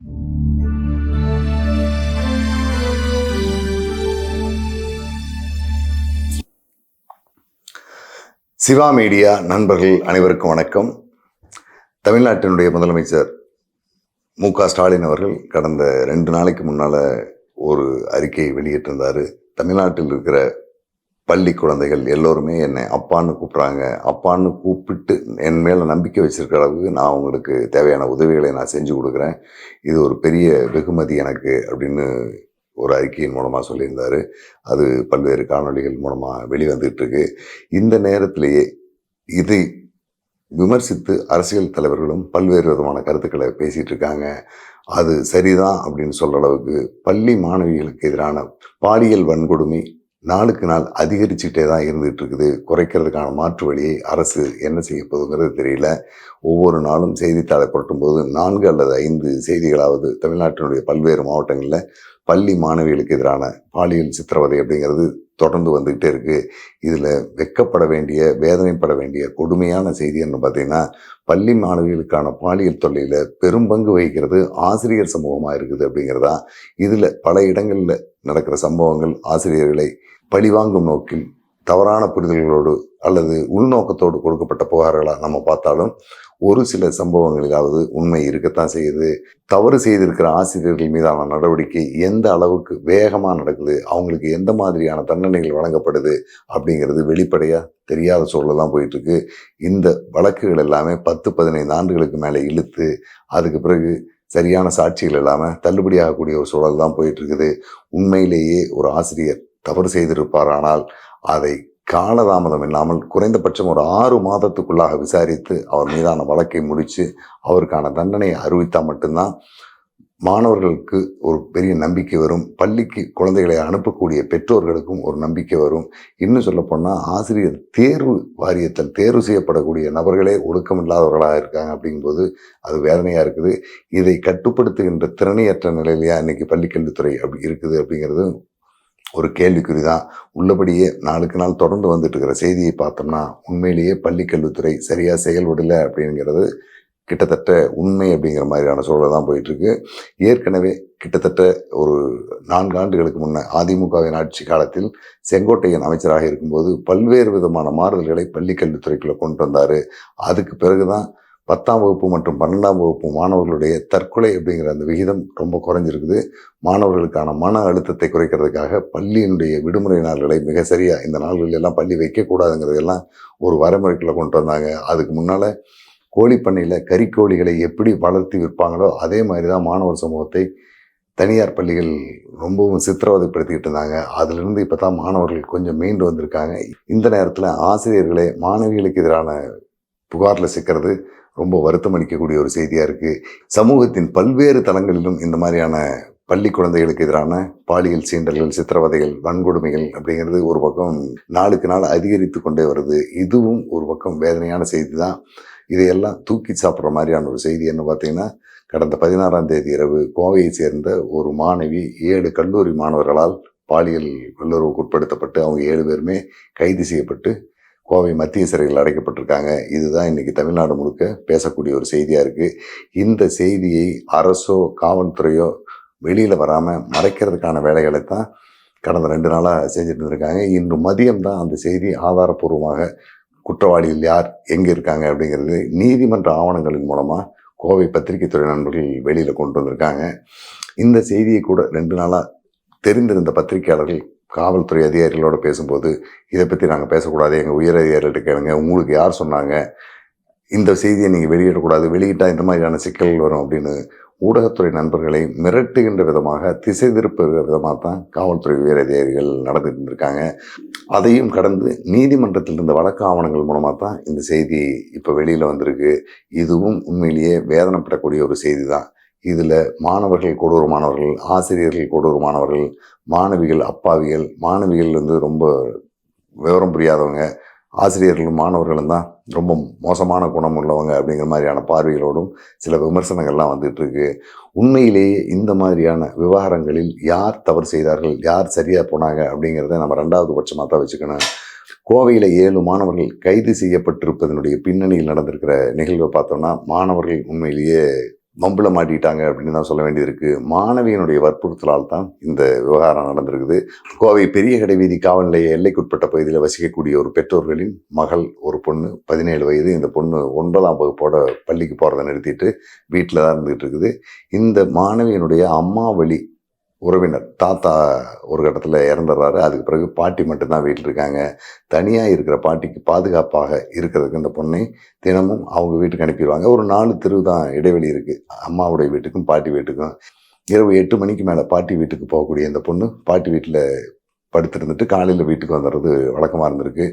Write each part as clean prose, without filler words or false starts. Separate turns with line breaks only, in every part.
Siva media நண்பர்கள் அனைவருக்கும் வணக்கம். தமிழ்நாட்டினுடைய முதலமைச்சர் மு.க.ஸ்டாலின் அவர்கள் கடந்த 2 நாளைக்கு முன்னால் ஒரு அறிக்கையை வெளியிட்டிருந்தார். தமிழ்நாட்டில் இருக்கிற பள்ளி குழந்தைகள் எல்லோருமே என்னை அப்பான்னு கூப்பிட்றாங்க, அப்பான்னு கூப்பிட்டு என் மேலே நம்பிக்கை வச்சிருக்கிற அளவுக்கு நான் அவங்களுக்கு தேவையான உதவிகளை நான் செஞ்சு கொடுக்குறேன், இது ஒரு பெரிய வெகுமதி எனக்கு அப்படின்னு ஒரு அறிக்கையின் மூலமாக சொல்லியிருந்தார். அது பல்வேறு காணொலிகள் மூலமாக வெளிவந்துட்டு இருக்கு. இந்த நேரத்திலேயே இதை விமர்சித்து அரசியல் தலைவர்களும் பல்வேறு விதமான கருத்துக்களை பேசிகிட்டு இருக்காங்க. அது சரிதான் அப்படின்னு சொல்கிற அளவுக்கு பள்ளி மாணவிகளுக்கு எதிரான பாலியல் வன்கொடுமை நாளுக்கு நாள் அதிகரிச்சுக்கிட்டே தான் இருந்துகிட்டு இருக்குது. குறைக்கிறதுக்கான மாற்று வழியை அரசு என்ன செய்ய போகுதுங்கிறது தெரியல. ஒவ்வொரு நாளும் செய்தித்தாளை புரட்டும் போது 4 அல்லது 5 செய்திகளாவது தமிழ்நாட்டினுடைய பல்வேறு மாவட்டங்களில் பள்ளி மாணவிகளுக்கு எதிரான பாலியல் சித்திரவதை அப்படிங்கிறது தொடர்ந்து வந்துக்கிட்டே இருக்குது. இதில் வெட்கப்பட வேண்டிய, வேதனைப்பட வேண்டிய கொடுமையான செய்தி என்ன பார்த்தீங்கன்னா, பள்ளி மாணவிகளுக்கான பாலியல் தொல்லையில் பெரும் பங்கு வகிக்கிறது ஆசிரியர் சமூகமாக இருக்குது அப்படிங்கிறதா. இதில் பல இடங்களில் நடக்கிற சம்பவங்கள் ஆசிரியர்களை பழிவாங்கும் நோக்கில் தவறான புரிதல்களோடு அல்லது உள்நோக்கத்தோடு கொடுக்கப்பட்ட புகார்களாக நம்ம பார்த்தாலும் ஒரு சில சம்பவங்களிலாவது உண்மை இருக்கத்தான் செய்யுது. தவறு செய்திருக்கிற ஆசிரியர்கள் மீதான நடவடிக்கை எந்த அளவுக்கு வேகமாக நடக்குது, அவங்களுக்கு எந்த மாதிரியான தண்டனைகள் வழங்கப்படுது அப்படிங்கிறது வெளிப்படையாக தெரியாத சூழலில் தான் போயிட்டுருக்கு. இந்த வழக்குகள் எல்லாமே 10-15 ஆண்டுகளுக்கு மேலே இழுத்து அதுக்கு பிறகு சரியான சாட்சிகள் இல்லாமல் தள்ளுபடியாகக்கூடிய ஒரு சூழல் தான் போயிட்டுருக்குது. உண்மையிலேயே ஒரு ஆசிரியர் தவறு செய்திருப்பாரானால் அதை காலதாமதம் இல்லாமல் குறைந்தபட்சம் ஒரு 6 மாதத்துக்குள்ளாக விசாரித்து அவர் மீதான வழக்கை முடித்து அவருக்கான தண்டனையை அறிவித்தால் மட்டும்தான் மாணவர்களுக்கு ஒரு பெரிய நம்பிக்கை வரும். பள்ளிக்கு குழந்தைகளை அனுப்பக்கூடிய பெற்றோர்களுக்கும் ஒரு நம்பிக்கை வரும். இன்னும் சொல்லப்போனால் ஆசிரியர் தேர்வு வாரியத்தில் தேர்வு செய்யப்படக்கூடிய நபர்களே ஒழுக்கமில்லாதவர்களாக இருக்காங்க. அப்படிங்கும்போது அது வேதனையாக இருக்குது. இதை கட்டுப்படுத்துகின்ற திறனையற்ற நிலையிலேயே இன்றைக்கி பள்ளிக்கல்வித்துறை அப்படி இருக்குது அப்படிங்கிறது ஒரு கேள்விக்குறி தான். உள்ளபடியே நாளுக்கு நாள் தொடர்ந்து வந்துட்டு இருக்கிற செய்தியை பார்த்தோம்னா உண்மையிலேயே பள்ளிக்கல்வித்துறை சரியாக செயல்படலை அப்படிங்கிறது கிட்டத்தட்ட உண்மை அப்படிங்கிற மாதிரியான சூழல் தான் போயிட்டுருக்கு. ஏற்கனவே கிட்டத்தட்ட ஒரு 4 ஆண்டுகளுக்கு முன்னே அதிமுகவின் ஆட்சி காலத்தில் செங்கோட்டையன் அமைச்சராக இருக்கும்போது பல்வேறு விதமான மாறுதல்களை பள்ளிக்கல்வித்துறைக்குள்ளே கொண்டு வந்தார். அதுக்கு பிறகு தான் 10ஆம் வகுப்பு மற்றும் 12ஆம் வகுப்பு மாணவர்களுடைய தற்கொலை அப்படிங்கிற அந்த விகிதம் ரொம்ப குறைஞ்சிருக்குது. மாணவர்களுக்கான மன அழுத்தத்தை குறைக்கிறதுக்காக பள்ளியினுடைய விடுமுறை நாள்களை மிக சரியாக இந்த நாள்களில் எல்லாம் பள்ளி வைக்கக்கூடாதுங்கிறதெல்லாம் ஒரு வரைமுறைக்குள்ளே கொண்டு வந்தாங்க. அதுக்கு முன்னால் கோழிப்பண்ணையில் கறிக்கோழிகளை எப்படி வளர்த்தி விற்பாங்களோ அதே மாதிரி தான் மாணவர் சமூகத்தை தனியார் பள்ளிகள் ரொம்பவும் சித்திரவதைப்படுத்திக்கிட்டு இருந்தாங்க. அதிலிருந்து இப்போ தான் மாணவர்கள் கொஞ்சம் மீண்டு வந்திருக்காங்க. இந்த நேரத்தில் ஆசிரியர்களே மாணவிகளுக்கு எதிரான புகாரில் சிக்கிறது ரொம்ப வருத்தம் அளிக்கக்கூடிய ஒரு செய்தியாக இருக்குது. சமூகத்தின் பல்வேறு தளங்களிலும் இந்த மாதிரியான பள்ளி குழந்தைகளுக்கு எதிரான பாலியல் சீண்டல்கள், சித்திரவதைகள், வன்கொடுமைகள் அப்படிங்கிறது ஒரு பக்கம் நாளுக்கு நாள் அதிகரித்து கொண்டே வருது. இதுவும் ஒரு பக்கம் வேதனையான செய்தி தான். இதையெல்லாம் தூக்கி சாப்பிட்ற மாதிரியான ஒரு செய்தி என்ன பார்த்தீங்கன்னா, கடந்த 16ஆம் தேதி இரவு கோவையை சேர்ந்த ஒரு மாணவி 7 கல்லூரி மாணவர்களால் பாலியல் வல்லுறவுக்கு உட்படுத்தப்பட்டு அவங்க 7 பேருமே கைது செய்யப்பட்டு கோவை மத்திய சிறையில் அடைக்கப்பட்டிருக்காங்க. இதுதான் இன்றைக்கி தமிழ்நாடு முழுக்க பேசக்கூடிய ஒரு செய்தியாக இருக்குது. இந்த செய்தியை அரசோ காவல்துறையோ வெளியில் வராமல் மறைக்கிறதுக்கான வேலைகளை தான் கடந்த 2 நாளாக செஞ்சுட்டு இருந்திருக்காங்க. இன்று மதியம் தான் அந்த செய்தி ஆதாரப்பூர்வமாக குற்றவாளிகள் யார், எங்கே இருக்காங்க அப்படிங்கிறது நீதிமன்ற ஆவணங்களின் மூலமாக கோவை பத்திரிகை துறை நண்பர்கள் வெளியில் கொண்டு வந்திருக்காங்க. இந்த செய்தியை கூட 2 நாளாக தெரிந்திருந்த பத்திரிகையாளர்கள் காவல்துறை அதிகாரிகளோடு பேசும்போது இதை பற்றி நாங்கள் பேசக்கூடாது, எங்கள் உயர் அதிகாரிகிட்ட கேளுங்க, உங்களுக்கு யார் சொன்னாங்க, இந்த செய்தியை நீங்கள் வெளியிடக்கூடாது, வெளியிட்டால் இந்த மாதிரியான சிக்கல்கள் வரும் அப்படின்னு ஊடகத்துறை நண்பர்களை மிரட்டுகின்ற விதமாக, திசை திருப்புகிற விதமாக தான் காவல்துறை உயர் அதிகாரிகள் நடந்துட்டு இருந்திருக்காங்க. அதையும் கடந்து நீதிமன்றத்தில் இருந்த வழக்கு ஆவணங்கள் மூலமாக தான் இந்த செய்தி இப்போ வெளியில் வந்திருக்கு. இதுவும் உண்மையிலேயே வேதனைப்படக்கூடிய ஒரு செய்தி தான். இதில் மாணவர்கள் கொடூரமானவர்கள், ஆசிரியர்கள் கொடூரமானவர்கள், மாணவிகள் அப்பாவிகள், மாணவிகள் ரொம்ப விவரம் புரியாதவங்க, ஆசிரியர்களும் மாணவர்களும் தான் ரொம்ப மோசமான குணம் உள்ளவங்க அப்படிங்கிற மாதிரியான பார்வைகளோடும் சில விமர்சனங்கள்லாம் வந்துட்டுருக்கு. உண்மையிலேயே இந்த மாதிரியான விவகாரங்களில் யார் தவறு செய்தார்கள், யார் சரியாக போனாங்க அப்படிங்கிறத நம்ம 2வது பட்சமாக தான் வச்சுக்கணும். கோவையில் 7 மாணவர்கள் கைது செய்யப்பட்டிருப்பதனுடைய பின்னணியில் நடந்திருக்கிற நிகழ்வை பார்த்தோம்னா மாணவர்கள் உண்மையிலேயே வம்புல மாட்டிட்டாங்க அப்படின்னு தான் சொல்ல வேண்டியிருக்கு. மாணவியினுடைய வற்புறுத்தலால் தான் இந்த விவகாரம் நடந்திருக்குது. கோவை பெரிய கடை வீதி காவல் நிலைய எல்லைக்குட்பட்ட பகுதியில் வசிக்கக்கூடிய ஒரு பெற்றோர்களின் மகள், ஒரு பொண்ணு, 17 வயது. இந்த பொண்ணு 9ஆம் வகுப்போட பள்ளிக்கு போகிறத நிறுத்திட்டு வீட்டில் தான் இருந்துகிட்டு இருக்குது. இந்த மாணவியினுடைய அம்மா வழி உறவினர் தாத்தா ஒரு கட்டத்தில் இறந்துடுறாரு. அதுக்கு பிறகு பாட்டி மட்டும்தான் வீட்டில் இருக்காங்க. தனியாக இருக்கிற பாட்டிக்கு பாதுகாப்பாக இருக்கிறதுக்கு இந்த பொண்ணை தினமும் அவங்க வீட்டுக்கு அனுப்பிடுவாங்க. ஒரு 4 தெரு தான் இடைவெளி இருக்குது அம்மாவுடைய வீட்டுக்கும் பாட்டி வீட்டுக்கும். இரவு 8 மணிக்கு மேலே பாட்டி வீட்டுக்கு போகக்கூடிய இந்த பொண்ணு பாட்டி வீட்டில் படுத்திருந்துட்டு காலையில் வீட்டுக்கு வந்துடுறது வழக்கமாக இருந்திருக்கு.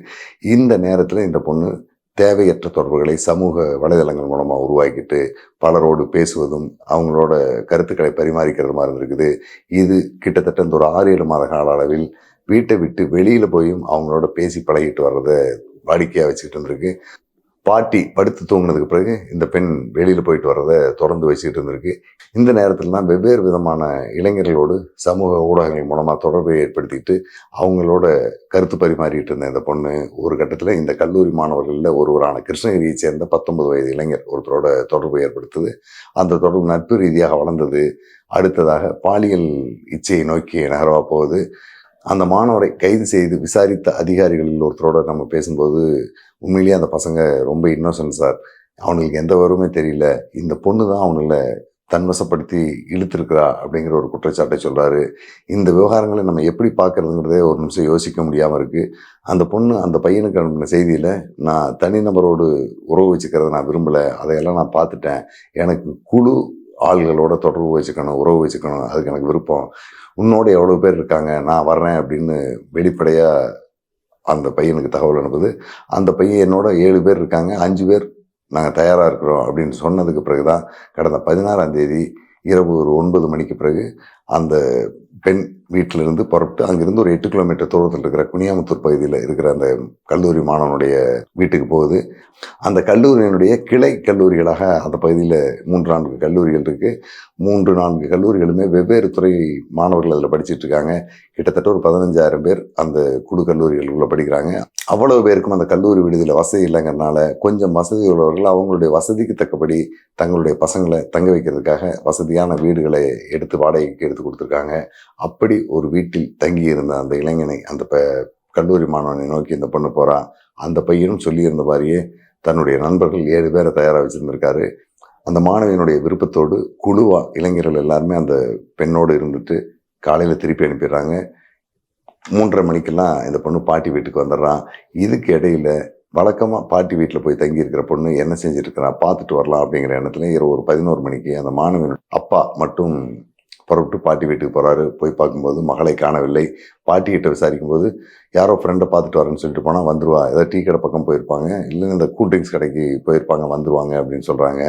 இந்த நேரத்தில் இந்த பொண்ணு தேவையற்ற தொடர்புகளை சமூக வலைதளங்கள் மூலமாக உருவாக்கிட்டு பலரோடு பேசுவதும் அவங்களோட கருத்துக்களை பரிமாறிக்கிறது மாதிரி இருந்திருக்குது. இது கிட்டத்தட்ட இந்த ஒரு 6-7 மாத கால அளவில் வீட்டை விட்டு வெளியில் போயும் அவங்களோட பேசி பழகிட்டு வர்றதை வாடிக்கையாக வச்சுக்கிட்டு இருந்திருக்கு. பாட்டி படுத்து தூங்கினதுக்கு பிறகு இந்த பெண் வெளியில் போயிட்டு வர்றதை தொடர்ந்து வச்சுக்கிட்டு இருந்திருக்கு. இந்த நேரத்தில் தான் வெவ்வேறு விதமான இளைஞர்களோடு சமூக ஊடகங்கள் மூலமாக தொடர்பை ஏற்படுத்திட்டு அவங்களோட கருத்து பரிமாறிட்டு இருந்த இந்த பொண்ணு ஒரு கட்டத்தில் இந்த கல்லூரி மாணவர்களில் ஒருவரான கிருஷ்ணகிரியை சேர்ந்த 19 வயது இளைஞர் ஒருத்தரோட தொடர்பு ஏற்படுத்துது. அந்த தொடர்பு நட்பு ரீதியாக வளர்ந்தது. அடுத்ததாக பாலியல் இச்சையை நோக்கி நகரவா போகுது. அந்த மாணவரை கைது செய்து விசாரித்த அதிகாரிகளில் ஒருத்தரோட நம்ம பேசும்போது உண்மையிலேயே அந்த பசங்க ரொம்ப இன்னோசன்ட் சார், அவனுக்கு எந்த வருமே தெரியல, இந்த பொண்ணு தான் அவங்கள தன்வசப்படுத்தி இழுத்துருக்கிறா அப்படிங்கிற ஒரு குற்றச்சாட்டை சொல்கிறாரு. இந்த விவகாரங்களை நம்ம எப்படி பார்க்குறதுங்கிறதே ஒரு நிமிஷம் யோசிக்க முடியாமல் இருக்குது. அந்த பொண்ணு அந்த பையனுக்கு அனுப்பின செய்தியில், நான் தனிநபரோடு உறவு வச்சுக்கிறத நான் விரும்பலை, அதையெல்லாம் நான் பார்த்துட்டேன், எனக்கு குழு ஆள்களோட தொடர்பு வச்சுக்கணும், உறவு வச்சுக்கணும், அதுக்கு எனக்கு விருப்பம், உன்னோட எவ்வளோ பேர் இருக்காங்க, நான் வர்றேன் அப்படின்னு வெளிப்படையாக அந்த பையனுக்கு தகவல் அனுப்புது. அந்த பையன் என்னோட 7 பேர் இருக்காங்க, 5 பேர் நாங்கள் தயாராக இருக்கிறோம் அப்படின்னு சொன்னதுக்கு பிறகு தான் கடந்த 16ஆம் தேதி இரவு ஒரு 9 மணிக்கு பிறகு அந்த பெண் வீட்டிலிருந்து புறப்பட்டு அங்கிருந்து ஒரு 8 கிலோமீட்டர் தூரத்தில் இருக்கிற குனியாமுத்தூர் பகுதியில் இருக்கிற அந்த கல்லூரி மாணவனுடைய வீட்டுக்கு போகுது. அந்த கல்லூரியினுடைய கிளை கல்லூரிகளாக அந்த பகுதியில் 3-4 கல்லூரிகள் இருக்குது. 3-4 கல்லூரிகளுமே வெவ்வேறு துறை மாணவர்கள் அதில் படிச்சுட்டு இருக்காங்க. கிட்டத்தட்ட ஒரு 15,000 பேர் அந்த குழு கல்லூரிகளுக்குள்ளே படிக்கிறாங்க. அவ்வளவு பேருக்கும் அந்த கல்லூரி விடுதியில் வசதி இல்லைங்கிறனால கொஞ்சம் வசதி உள்ளவர்கள் அவங்களுடைய வசதிக்கு தக்கபடி தங்களுடைய பசங்களை தங்க வைக்கிறதுக்காக வசதியான வீடுகளை எடுத்து வாடகைக்கு எடுத்து கொடுத்துருக்காங்க. அப்படி ஒரு வீட்டில் தங்கி இருந்த அந்த இளைஞனை அந்த கல்லூரி மாணவனை நோக்கி இந்த பொண்ணு போகிறா. அந்த பையனும் சொல்லியிருந்த மாதிரியே தன்னுடைய நண்பர்கள் 7 பேரை தயாராக வச்சுருந்துருக்காரு. அந்த மாணவியினுடைய விருப்பத்தோடு குழுவா இளைஞர்கள் எல்லாருமே அந்த பெண்ணோடு இருந்துட்டு காலையில் திருப்பி அனுப்பிடுறாங்க. 3:30 மணிக்கெல்லாம் இந்த பொண்ணு பாட்டி வீட்டுக்கு வந்துடுறான். இதுக்கு இடையில வழக்கமாக பாட்டி வீட்டில் போய் தங்கியிருக்கிற பொண்ணு என்ன செஞ்சுட்டு இருக்கிறா பார்த்துட்டு வரலாம் அப்படிங்கிற எண்ணத்துல இரவு ஒரு 11 மணிக்கு அந்த மாணவன் அப்பா மட்டும் புறப்பட்டு பாட்டி வீட்டுக்கு போகிறாரு. போய் பார்க்கும்போது மகளை காணவில்லை. பாட்டிக்கிட்ட விசாரிக்கும் போது யாரோ ஃப்ரெண்டை பார்த்துட்டு வரேன்னு சொல்லிட்டு போனால் வந்துடுவா, ஏதோ டீ கடை பக்கம் போயிருப்பாங்க, இல்லைன்னு இந்த கூல்ட்ரிங்க்ஸ் கடைக்கு போயிருப்பாங்க, வந்துடுவாங்க அப்படின்னு சொல்கிறாங்க.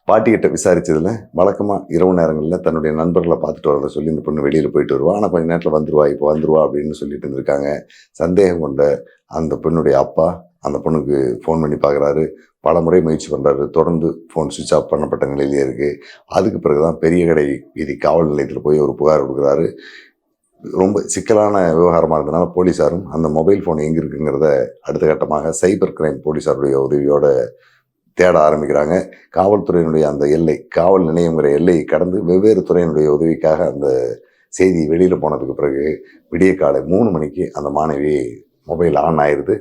பாட்டிக்கிட்ட விசாரித்ததில் வழக்கமாக இரவு நேரங்களில் தன்னுடைய நண்பர்களை பார்த்துட்டு வரதை சொல்லி இந்த பொண்ணு வெளியில் போயிட்டு வருவா, ஆனால் கொஞ்சம் நேரத்தில் வந்துடுவா, இப்போ வந்துடுவா அப்படின்னு சொல்லிட்டு இருந்திருக்காங்க. சந்தேகம் கொண்ட அந்த பெண்ணுடைய அப்பா அந்த பொண்ணுக்கு ஃபோன் பண்ணி பார்க்குறாரு. பல முறை முயற்சி பண்ணுறாரு. தொடர்ந்து ஃபோன் சுவிட்ச் ஆஃப் பண்ணப்பட்ட நிலையிலே இருக்குது. அதுக்கு பிறகு தான் பெரிய கடை வீதி காவல் நிலையத்தில் போய் ஒரு புகார் கொடுக்குறாரு. ரொம்ப சிக்கலான விவகாரமாக இருந்ததுனால போலீஸாரும் அந்த மொபைல் ஃபோன் எங்கே இருக்குங்கிறத அடுத்த கட்டமாக சைபர் கிரைம் போலீஸாருடைய உதவியோட தேட ஆரம்பிக்கிறாங்க. காவல்துறையினுடைய அந்த எல்லை, காவல் நிலையங்கிற எல்லையை கடந்து வெவ்வேறு துறையினுடைய உதவிக்காக அந்த செய்தி வெளியில் போனதுக்கு பிறகு விடிய காலை 3 மணிக்கு அந்த மாணவி மொபைல் ஆன் ஆயிடுது.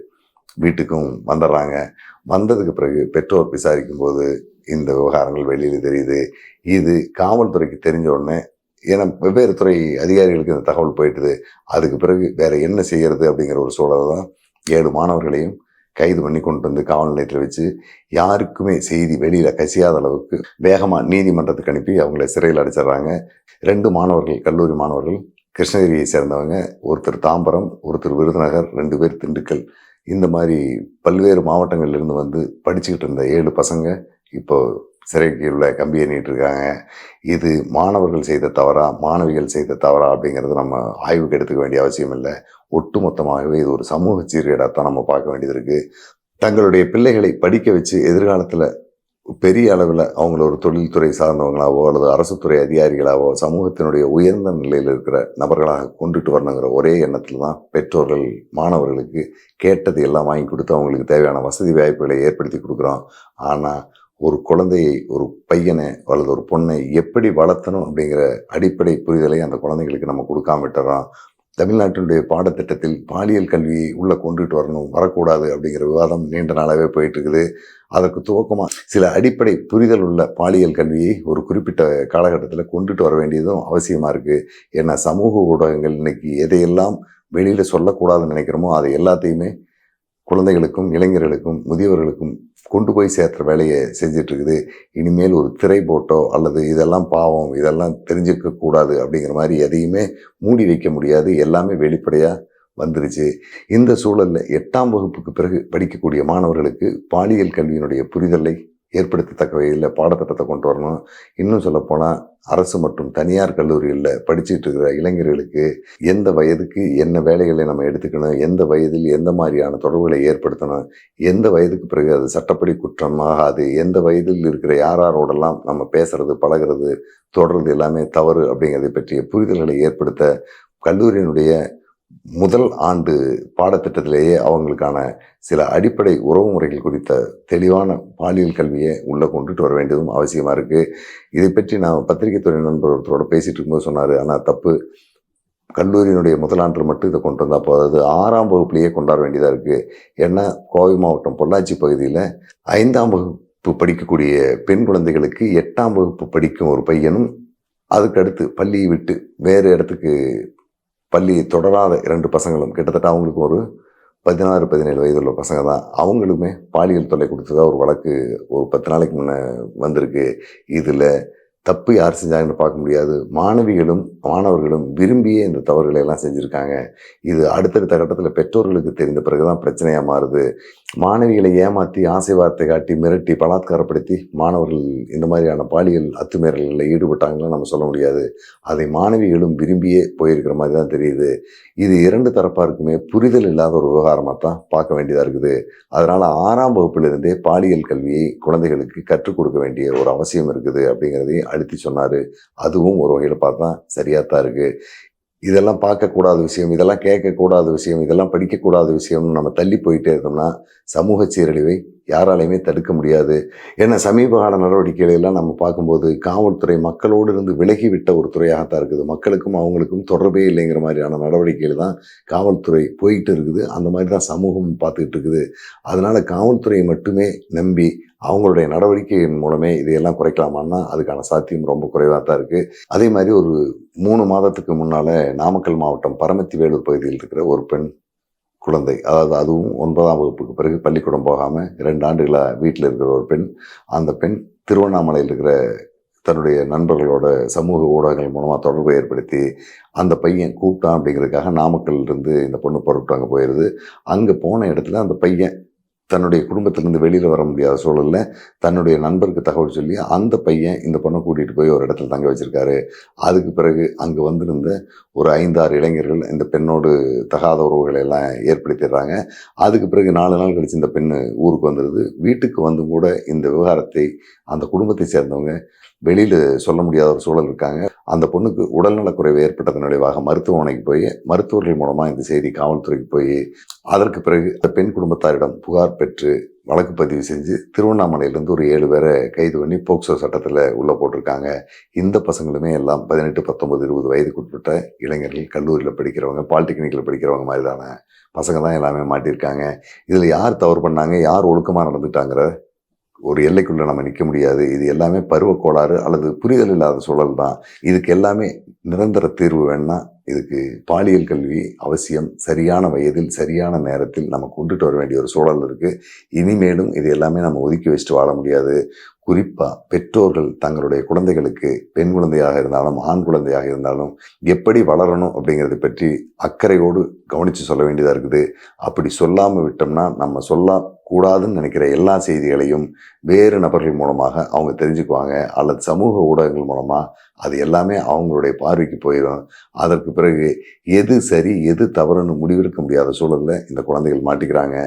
வீட்டுக்கும் வந்துடுறாங்க. வந்ததுக்கு பிறகு பெற்றோர் விசாரிக்கும் போது இந்த விவகாரங்கள் வெளியில் தெரியுது. இது காவல்துறைக்கு தெரிஞ்ச உடனே, ஏன்னா வெவ்வேறு துறை அதிகாரிகளுக்கு இந்த தகவல் போயிட்டுது. அதுக்கு பிறகு வேற என்ன செய்யறது அப்படிங்கிற ஒரு சூழலை தான் 7 மாணவர்களையும் கைது பண்ணி கொண்டு வந்து காவல் நிலையத்தில் வச்சு யாருக்குமே செய்தி வெளியில் கசியாத அளவுக்கு வேகமாக நீதிமன்றத்துக்கு அனுப்பி அவங்கள சிறையில் அடைச்சிட்றாங்க. 2 மாணவர்கள், கல்லூரி மாணவர்கள், கிருஷ்ணகிரியை சேர்ந்தவங்க. ஒருத்தர் தாம்பரம், ஒருத்தர் விருதுநகர், 2 பேர் திண்டுக்கல். இந்த மாதிரி பல்வேறு மாவட்டங்கள்லேருந்து வந்து படிச்சுக்கிட்டு இருந்த 7 பசங்க இப்போ சிறைக்கு உள்ள கம்பி எண்ணிட்டு இருக்காங்க. இது மாணவர்கள் செய்த தவறா, மாணவிகள் செய்த தவறா அப்படிங்கிறது நம்ம ஆய்வுக்கு எடுத்துக்க வேண்டிய அவசியம் இல்லை. ஒட்டுமொத்தமாகவே இது ஒரு சமூக சீர்கேடாகத்தான் நம்ம பார்க்க வேண்டியது இருக்குது. தங்களுடைய பிள்ளைகளை படிக்க வச்சு எதிர்காலத்தில் பெரிய அளவில் அவங்கள ஒரு தொழில்துறை சார்ந்தவங்களாவோ அல்லது அரசு துறை அதிகாரிகளாவோ சமூகத்தினுடைய உயர்ந்த நிலையில் இருக்கிற நபர்களாக கொண்டுட்டு வரணுங்கிற ஒரே எண்ணத்தில் தான் பெற்றோர்கள் மாணவர்களுக்கு கேட்டது எல்லாம் வாங்கி கொடுத்து அவங்களுக்கு தேவையான வசதி வாய்ப்புகளை ஏற்படுத்தி கொடுக்குறோம். ஆனால் ஒரு குழந்தையை, ஒரு பையனை அல்லது ஒரு பொண்ணை எப்படி வளர்த்தணும் அப்படிங்கிற அடிப்படை புரிதலை அந்த குழந்தைகளுக்கு நம்ம கொடுக்காம விட்டுறோம். தமிழ்நாட்டினுடைய பாடத்திட்டத்தில் பாலியல் கல்வியை உள்ளே கொண்டுட்டு வரணும், வரக்கூடாது அப்படிங்கிற விவாதம் நீண்ட நாளாகவே போயிட்டு இருக்குது. அதற்கு துவக்கமாக சில அடிப்படை புரிதல் உள்ள பாலியல் கல்வியை ஒரு குறிப்பிட்ட காலகட்டத்தில் கொண்டுட்டு வர வேண்டியதும் அவசியமாக இருக்குது. ஏன்னா சமூக ஊடகங்கள் இன்னைக்கு எதையெல்லாம் வெளியில் சொல்லக்கூடாதுன்னு நினைக்கிறோமோ அதை எல்லாத்தையுமே குழந்தைகளுக்கும், இளைஞர்களுக்கும், முதியவர்களுக்கும் கொண்டு போய் சேர்த்துற வேலையை செஞ்சுட்டு இருக்குது. இனிமேல் ஒரு திரை போட்டோ அல்லது இதெல்லாம் பாவம், இதெல்லாம் தெரிஞ்சுக்க கூடாது அப்படிங்கிற மாதிரி எதையுமே மூடி வைக்க முடியாது. எல்லாமே வெளிப்படையாக வந்துருச்சு. இந்த சூழலில் 8ஆம் வகுப்புக்கு பிறகு படிக்கக்கூடிய மாணவர்களுக்கு பாலியல் கல்வியினுடைய புரிதலை ஏற்படுத்தத்தக்க வகையில் பாடத்திட்டத்தை கொண்டு வரணும். இன்னும் சொல்லப்போனால் அரசு மற்றும் தனியார் கல்லூரிகளில் படிச்சுட்டு இருக்கிற இளைஞர்களுக்கு எந்த வயதுக்கு என்ன வேலைகளை நம்ம எடுத்துக்கணும், எந்த வயதில் எந்த மாதிரியான தொடர்புகளை ஏற்படுத்தணும், எந்த வயதுக்கு பிறகு அது சட்டப்படி குற்றமாகாது, எந்த வயதில் இருக்கிற யாரோடெல்லாம் நம்ம பேசுறது, பழகிறது, தொடர்றது எல்லாமே தவறு அப்படிங்கிறதை பற்றிய புரிதல்களை ஏற்படுத்த கல்லூரியினுடைய முதல் ஆண்டு பாடத்திட்டத்திலேயே அவங்களுக்கான சில அடிப்படை உறவு முறைகள் குறித்த தெளிவான பாலியல் கல்வியை உள்ளே கொண்டுட்டு வர வேண்டியதும் அவசியமாக இருக்குது. இதை பற்றி நான் பத்திரிகை துறை நண்பர் ஒருத்தரோட பேசிகிட்டு இருக்கும்போது சொன்னார், ஆனால் தப்பு, கல்லூரியினுடைய முதலாண்டில் மட்டும் இதை கொண்டு வந்தால் போதாது, 6ஆம் வகுப்புலேயே கொண்டாட வேண்டியதாக இருக்குது. ஏன்னா கோவை மாவட்டம் பொள்ளாச்சி பகுதியில் 5ஆம் வகுப்பு படிக்கக்கூடிய பெண் குழந்தைகளுக்கு 8ஆம் வகுப்பு படிக்கும் ஒரு பையனும் அதுக்கடுத்து பள்ளியை விட்டு வேறு இடத்துக்கு பள்ளியை தொடராத 2 பசங்களும், கிட்டத்தட்ட அவங்களுக்கு ஒரு 16, 17 வயதுள்ள பசங்க தான், அவங்களுமே பாலியல் தொல்லை கொடுத்ததா ஒரு வழக்கு ஒரு 10 நாளைக்கு முன்னே வந்திருக்கு. இதில் தப்பு யார் செஞ்சாங்கன்னு பார்க்க முடியாது. மாணவிகளும் மாணவர்களும் விரும்பியே இந்த தவறுகளை எல்லாம் செஞ்சுருக்காங்க. இது அடுத்தடுத்த கட்டத்தில் பெற்றோர்களுக்கு தெரிந்த பிறகு தான் பிரச்சனையாக மாறுது. மாணவிகளை ஏமாற்றி, ஆசை வார்த்தை காட்டி, மிரட்டி, பலாத்காரப்படுத்தி மாணவர்கள் இந்த மாதிரியான பாலியல் அத்துமீறல்களில் ஈடுபட்டாங்கன்னு நம்ம சொல்ல முடியாது. அதை மாணவிகளும் விரும்பியே போயிருக்கிற மாதிரி தான் தெரியுது. இது 2 தரப்பாருக்குமே புரிதல் இல்லாத ஒரு விவகாரமாக தான் பார்க்க வேண்டியதாக இருக்குது. அதனால் 6ஆம் வகுப்பிலிருந்தே பாலியல் கல்வியை குழந்தைகளுக்கு கற்றுக் கொடுக்க வேண்டிய ஒரு அவசியம் இருக்குது அப்படிங்கிறதையும் அழுத்தி சொன்னார். அதுவும் ஒரு வகையில் பார்த்தா சரியாக தான் இருக்குது. இதெல்லாம் பார்க்கக்கூடாத விஷயம், இதெல்லாம் கேட்கக்கூடாத விஷயம், இதெல்லாம் படிக்கக்கூடாத விஷயம்னு நம்ம தள்ளி போயிட்டே இருந்தோம்னா சமூக சீரழிவை யாராலையுமே தடுக்க முடியாது. ஏன்னா சமீப கால நடவடிக்கைகளை எல்லாம் நம்ம பார்க்கும்போது காவல்துறை மக்களோடு இருந்து விலகிவிட்ட ஒரு துறையாகத்தான் இருக்குது. மக்களுக்கும் அவங்களுக்கும் தொடர்பே இல்லைங்கிற மாதிரியான நடவடிக்கைகள் தான் காவல்துறை போயிட்டு இருக்குது. அந்த மாதிரி தான் சமூகம் பார்த்துக்கிட்டு இருக்குது. அதனால் காவல்துறையை மட்டுமே நம்பி அவங்களுடைய நடவடிக்கையின் மூலமே இதையெல்லாம் குறைக்கலாமான்னா அதுக்கான சாத்தியம் ரொம்ப குறைவாக தான் இருக்குது. அதே மாதிரி ஒரு 3 மாதத்துக்கு முன்னால் நாமக்கல் மாவட்டம் பரமத்தி வேலூர் பகுதியில் இருக்கிற ஒரு பெண் குழந்தை, அதாவது அதுவும் 9ஆம் வகுப்புக்கு பிறகு பள்ளிக்கூடம் போகாமல் 2 ஆண்டுகளாக வீட்டில் இருக்கிற ஒரு பெண், அந்த பெண் திருவண்ணாமலையில் இருக்கிற தன்னுடைய நண்பர்களோட சமூக ஊடகங்கள் மூலமாக தொடர்பை ஏற்படுத்தி அந்த பையன் கூப்பிட்டான் அப்படிங்கிறதுக்காக நாமக்கல்லிருந்து இந்த பொண்ணு பொருட்கள் அங்கே போயிடுது. அங்கே போன இடத்துல அந்த பையன் தன்னுடைய குடும்பத்திலேருந்து வெளியில் வர முடியாத சூழலில் தன்னுடைய நண்பருக்கு தகவல் சொல்லி அந்த பையன் இந்த பொண்ணை கூட்டிகிட்டு போய் ஒரு இடத்துல தங்க வச்சுருக்காரு. அதுக்கு பிறகு அங்கே வந்திருந்த ஒரு 5-6 இளைஞர்கள் இந்த பெண்ணோடு தகாத உறவுகளை எல்லாம் ஏற்படுத்திடுறாங்க. அதுக்கு பிறகு 4 நாள் கழித்து இந்த பெண்ணு ஊருக்கு வந்துடுது. வீட்டுக்கு வந்தும் கூட இந்த விவகாரத்தை அந்த குடும்பத்தை சேர்ந்தவங்க வெளியில் சொல்ல முடியாத ஒரு சூழல் இருக்காங்க. அந்த பொண்ணுக்கு உடல்நலக்குறைவு ஏற்பட்டதன் விளைவாக மருத்துவமனைக்கு போய் மருத்துவர்கள் மூலமாக இந்த செய்தி காவல்துறைக்கு போய் அதற்கு பிறகு இந்த பெண் குடும்பத்தாரிடம் புகார் பெற்று வழக்கு பதிவு செஞ்சு திருவண்ணாமலையிலேருந்து ஒரு 7 பேரை கைது பண்ணி போக்சோ சட்டத்தில் உள்ளே போட்டிருக்காங்க. இந்த பசங்களுமே எல்லாம் 18, 19, 20 வயதுக்குட்பட்ட இளைஞர்கள், கல்லூரியில் படிக்கிறவங்க, பாலிடெக்னிக்கில் படிக்கிறவங்க மாதிரி தானே பசங்க தான் எல்லாமே மாட்டியிருக்காங்க. இதில் யார் தவறு பண்ணாங்க, யார் ஒழுக்கமாக நடந்துட்டாங்கிற ஒரு எல்லைக்குள்ளே நம்ம நிற்க முடியாது. இது எல்லாமே பருவக்கோளாறு அல்லது புரிதல் இல்லாத சூழல் தான். இதுக்கு எல்லாமே நிரந்தர தீர்வு வேணும்னா இதுக்கு பாலியல் கல்வி அவசியம். சரியான வயதில் சரியான நேரத்தில் நம்ம கொண்டுட்டு வர வேண்டிய ஒரு சூழல் இருக்குது. இனிமேலும் இது எல்லாமே நம்ம ஒதுக்கி வச்சுட்டு வாழ முடியாது. குறிப்பாக பெற்றோர்கள் தங்களுடைய குழந்தைகளுக்கு, பெண் குழந்தையாக இருந்தாலும் ஆண் குழந்தையாக இருந்தாலும் எப்படி வளரணும் அப்படிங்கிறத பற்றி அக்கறையோடு கவனித்து சொல்ல வேண்டியதாக இருக்குது. அப்படி சொல்லாமல் விட்டோம்னா நம்ம சொல்லக்கூடாதுன்னு நினைக்கிற எல்லா செய்திகளையும் வேறு நபர்கள் மூலமாக அவங்க தெரிஞ்சுக்குவாங்க, அல்லது சமூக ஊடகங்கள் மூலமாக அது எல்லாமே அவங்களுடைய பார்வைக்கு போயிடும். அதற்கு பிறகு எது சரி எது தவறுன்னு முடிவெடுக்க முடியாத சூழலில் இந்த குழந்தைகள் மாட்டிக்கிறாங்க.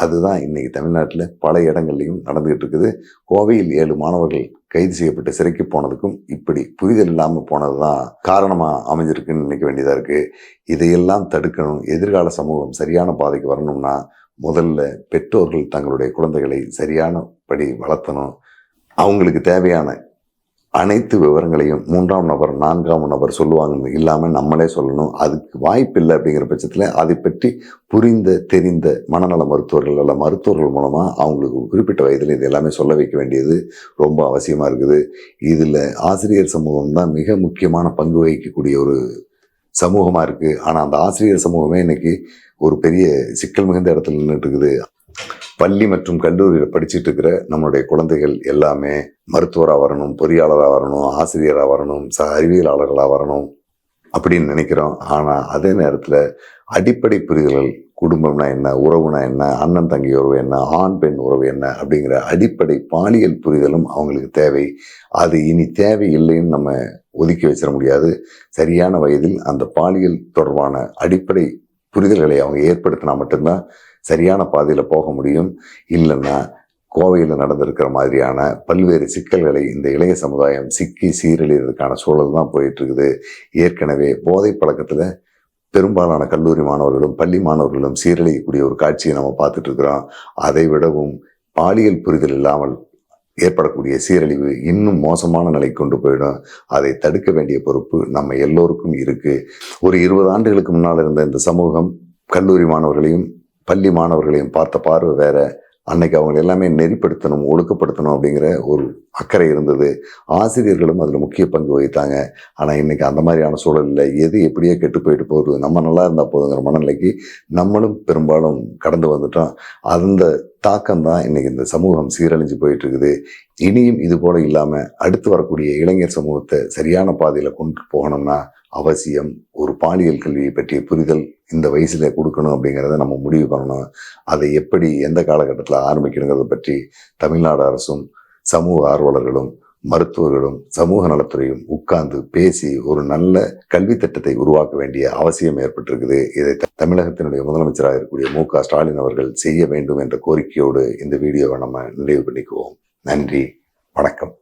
அதுதான் இன்றைக்கி தமிழ்நாட்டில் பல இடங்கள்லையும் நடந்துகிட்டு இருக்குது. கோவையில் 7 மாணவர்கள் கைது செய்யப்பட்டு சிறைக்கு போனதுக்கும் இப்படி புரிதல் இல்லாமல் போனது தான் காரணமாக அமைஞ்சிருக்குன்னு நினைக்க வேண்டியதாக இருக்குது. இதையெல்லாம் தடுக்கணும். எதிர்கால சமூகம் சரியான பாதைக்கு வரணும்னா முதல்ல பெற்றோர்கள் தங்களுடைய குழந்தைகளை சரியானபடி வளர்த்தணும். அவங்களுக்கு தேவையான அனைத்து விவரங்களையும் 3ஆம் நபர் 4ஆம் நபர் சொல்லுவாங்கன்னு இல்லாமல் நம்மளே சொல்லணும். அதுக்கு வாய்ப்பு இல்லை அப்படிங்கிற பட்சத்தில் அதை பற்றி புரிந்த தெரிந்த மனநல மருத்துவர்கள் அல்ல மருத்துவர்கள் மூலமாக அவங்களுக்கு குறிப்பிட்ட வயதில் இது எல்லாமே சொல்ல வைக்க வேண்டியது ரொம்ப அவசியமாக இருக்குது. இதில் ஆசிரியர் சமூகம் தான் மிக முக்கியமான பங்கு வகிக்கக்கூடிய ஒரு சமூகமாக இருக்குது. ஆனால் அந்த ஆசிரியர் சமூகமே இன்னைக்கு ஒரு பெரிய சிக்கல் மிகுந்த இடத்துல நின்றுட்டு இருக்குது. பள்ளி மற்றும் கல்லூரியில் படிச்சுட்டு இருக்கிற நம்மளுடைய குழந்தைகள் எல்லாமே மருத்துவராக வரணும், பொறியாளராக வரணும், ஆசிரியராக வரணும், அறிவியலாளர்களாக வரணும் அப்படின்னு நினைக்கிறோம். ஆனால் அதே நேரத்தில் அடிப்படை புரிதல்கள், குடும்பம்னா என்ன, உறவுனா என்ன, அண்ணன் தங்கி உறவு என்ன, ஆண் பெண் உறவு என்ன அப்படிங்கிற அடிப்படை பாலியல் புரிதலும் அவங்களுக்கு தேவை. அது இனி தேவை இல்லைன்னு நம்ம ஒதுக்கி வச்சிட முடியாது. சரியான வயதில் அந்த பாலியல் தொடர்பான அடிப்படை புரிதல்களை அவங்க ஏற்படுத்தினா மட்டும்தான் சரியான பாதையில் போக முடியும். இல்லைன்னா கோவையில் நடந்திருக்கிற மாதிரியான பல்வேறு சிக்கல்களை இந்த இளைய சமுதாயம் சிக்கி சீரழிறதுக்கான சூழல் தான் போயிட்டு இருக்குது. ஏற்கனவே போதை பழக்கத்தில் பெரும்பாலான கல்லூரி மாணவர்களும் பள்ளி மாணவர்களும் சீரழியக்கூடிய ஒரு காட்சியை நம்ம பார்த்துட்டு இருக்கிறோம். அதை விடவும் பாலியல் புரிதல் இல்லாமல் ஏற்படக்கூடிய சீரழிவு இன்னும் மோசமான நிலை கொண்டு போயிடும். அதை தடுக்க வேண்டிய பொறுப்பு நம்ம எல்லோருக்கும் இருக்கு. ஒரு 20 ஆண்டுகளுக்கு முன்னால் இருந்த இந்த சமூகம் கல்லூரி மாணவர்களையும் பள்ளி மாணவர்களையும் பார்த்த பார்வை வேற. அன்னைக்கு அவங்க எல்லாமே நெறிப்படுத்தணும், ஒழுக்கப்படுத்தணும் அப்படிங்கிற ஒரு அக்கறை இருந்தது. ஆசிரியர்களும் அதில் முக்கிய பங்கு வகித்தாங்க. ஆனால் இன்னைக்கு அந்த மாதிரியான சூழல் இல்லை. எது எப்படியே கெட்டு போயிட்டு போகுது, நம்ம நல்லா இருந்தால் போதுங்கிற மனநிலைக்கு நம்மளும் பெரும்பாலும் கடந்து வந்துட்டோம். அந்த தாக்கம் தான் இன்னைக்கு இந்த சமூகம் சீரழிஞ்சு போயிட்டு இருக்குது. இனியும் இது போல இல்லாமல் அடுத்து வரக்கூடிய இளைஞர் சமூகத்தை சரியான பாதையில் கொண்டு போகணும்னா அவசியம் ஒரு பாலியல் கல்வியை பற்றிய புரிதல் இந்த வயசுல கொடுக்கணும் அப்படிங்கிறத நம்ம முடிவு பண்ணணும். அதை எப்படி எந்த காலகட்டத்தில் ஆரம்பிக்கணுங்கிறத பற்றி தமிழ்நாடு அரசும் சமூக ஆர்வலர்களும் மருத்துவர்களும் சமூக நலத்துறையும் உட்கார்ந்து பேசி ஒரு நல்ல கல்வி திட்டத்தை உருவாக்க வேண்டிய அவசியம் ஏற்பட்டிருக்குது. இதை தமிழகத்தினுடைய முதலமைச்சராக இருக்கக்கூடிய மு.க. ஸ்டாலின் அவர்கள் செய்ய வேண்டும் என்ற கோரிக்கையோடு இந்த வீடியோவை நம்ம நிறைவு பண்ணிக்குவோம். நன்றி, வணக்கம்.